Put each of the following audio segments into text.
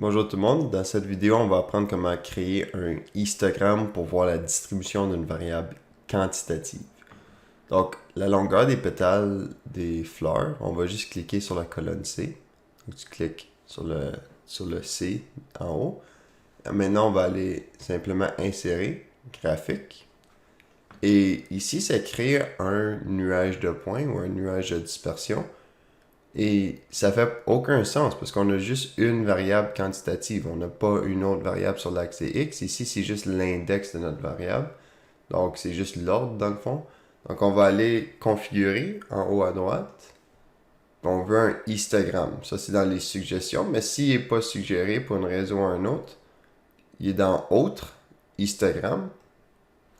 Bonjour tout le monde, dans cette vidéo on va apprendre comment créer un histogramme pour voir la distribution d'une variable quantitative. Donc la longueur des pétales des fleurs, on va juste cliquer sur la colonne C. Donc tu cliques sur le C en haut. Maintenant on va aller simplement insérer graphique. Et ici ça crée un nuage de points ou un nuage de dispersion. Et ça fait aucun sens parce qu'on a juste une variable quantitative. On n'a pas une autre variable sur l'axe X. Ici, c'est juste l'index de notre variable. Donc, c'est juste l'ordre dans le fond. Donc, on va aller configurer en haut à droite. On veut un histogramme. Ça, c'est dans les suggestions. Mais s'il n'est pas suggéré pour une raison ou une autre, il est dans Autre, histogramme.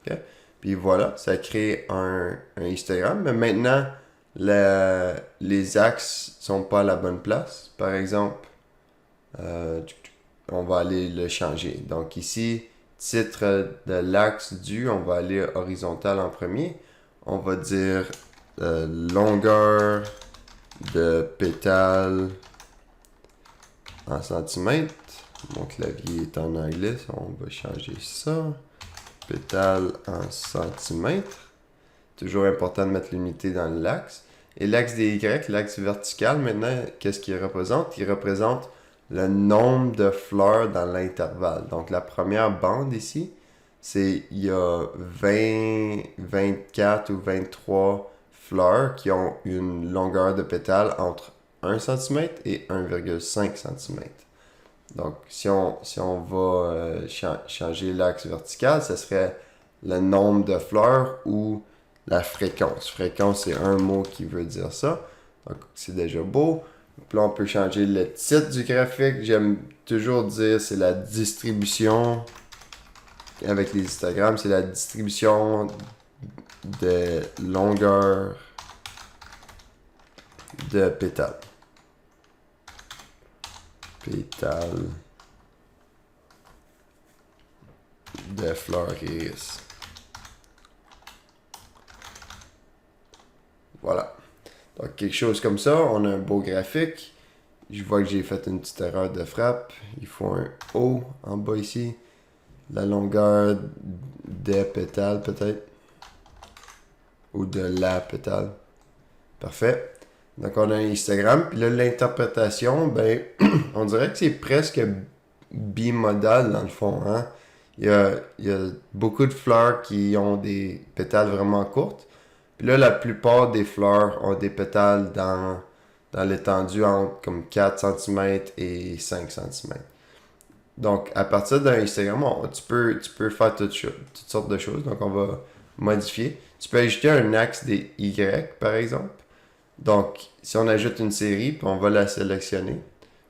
Okay? Puis voilà, ça crée un histogramme. Mais maintenant, les axes sont pas à la bonne place. Par exemple, on va aller le changer. Donc ici, titre de l'axe du, on va aller horizontal en premier. On va dire longueur de pétale en centimètres. Mon clavier est en anglais, on va changer ça. Pétale en centimètres. Toujours important de mettre l'unité dans l'axe. Et l'axe des Y, l'axe vertical, maintenant, qu'est-ce qu'il représente? Il représente le nombre de fleurs dans l'intervalle. Donc, la première bande ici, il y a 20, 24 ou 23 fleurs qui ont une longueur de pétale entre 1 cm et 1,5 cm. Donc, si on va changer l'axe vertical, ce serait le nombre de fleurs ou la fréquence. Fréquence, c'est un mot qui veut dire ça. Donc, c'est déjà beau. Puis là, on peut changer le titre du graphique. J'aime toujours dire c'est la distribution. Avec les histogrammes, c'est la distribution de longueur de pétales. Pétales de fleurs iris. Voilà. Donc, quelque chose comme ça, on a un beau graphique. Je vois que j'ai fait une petite erreur de frappe. Il faut un O en bas ici. La longueur des pétales, peut-être. Ou de la pétale. Parfait. Donc, on a un histogramme. Puis là, l'interprétation, ben, on dirait que c'est presque bimodal dans le fond. Hein? Il y a beaucoup de fleurs qui ont des pétales vraiment courtes. Puis là, la plupart des fleurs ont des pétales dans l'étendue entre comme 4 cm et 5 cm. Donc, à partir d'un histogramme, tu peux faire toutes sortes de choses. Donc, on va modifier. Tu peux ajouter un axe des Y, par exemple. Donc, si on ajoute une série, puis on va la sélectionner.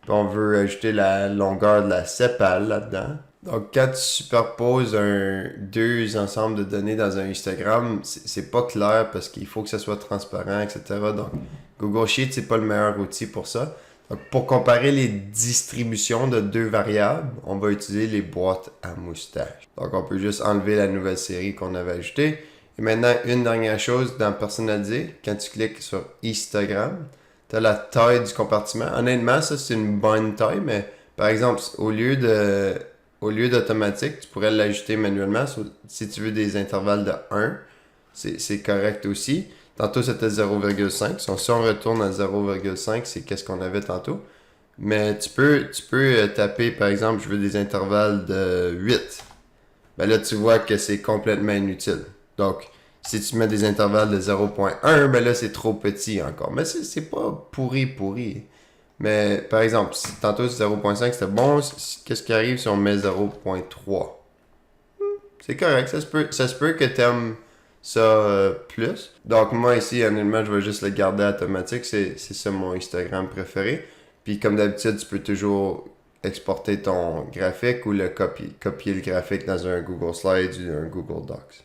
Puis on veut ajouter la longueur de la sépale là-dedans. Donc, quand tu superposes deux ensembles de données dans un histogramme, c'est pas clair parce qu'il faut que ça soit transparent, etc. Donc, Google Sheets, c'est pas le meilleur outil pour ça. Donc, pour comparer les distributions de deux variables, on va utiliser les boîtes à moustache. Donc, on peut juste enlever la nouvelle série qu'on avait ajoutée. Et maintenant, une dernière chose dans personnaliser, quand tu cliques sur histogramme, tu as la taille du compartiment. Honnêtement, ça c'est une bonne taille, mais par exemple, au lieu d'automatique, tu pourrais l'ajouter manuellement. Si tu veux des intervalles de 1, c'est correct aussi. Tantôt, c'était 0,5. Si on retourne à 0,5, c'est qu'est-ce qu'on avait tantôt. Mais tu peux taper, par exemple, je veux des intervalles de 8. Ben là, tu vois que c'est complètement inutile. Donc, si tu mets des intervalles de 0,1, ben là, c'est trop petit encore. Mais c'est pas pourri. Mais, par exemple, tantôt, 0,5, c'était bon. Qu'est-ce qui arrive si on met 0,3? C'est correct. Ça se peut que tu aimes ça plus. Donc, moi, ici, honnêtement, je vais juste le garder automatique. C'est ça mon histogramme préféré. Puis, comme d'habitude, tu peux toujours exporter ton graphique ou copier le graphique dans un Google Slides ou un Google Docs.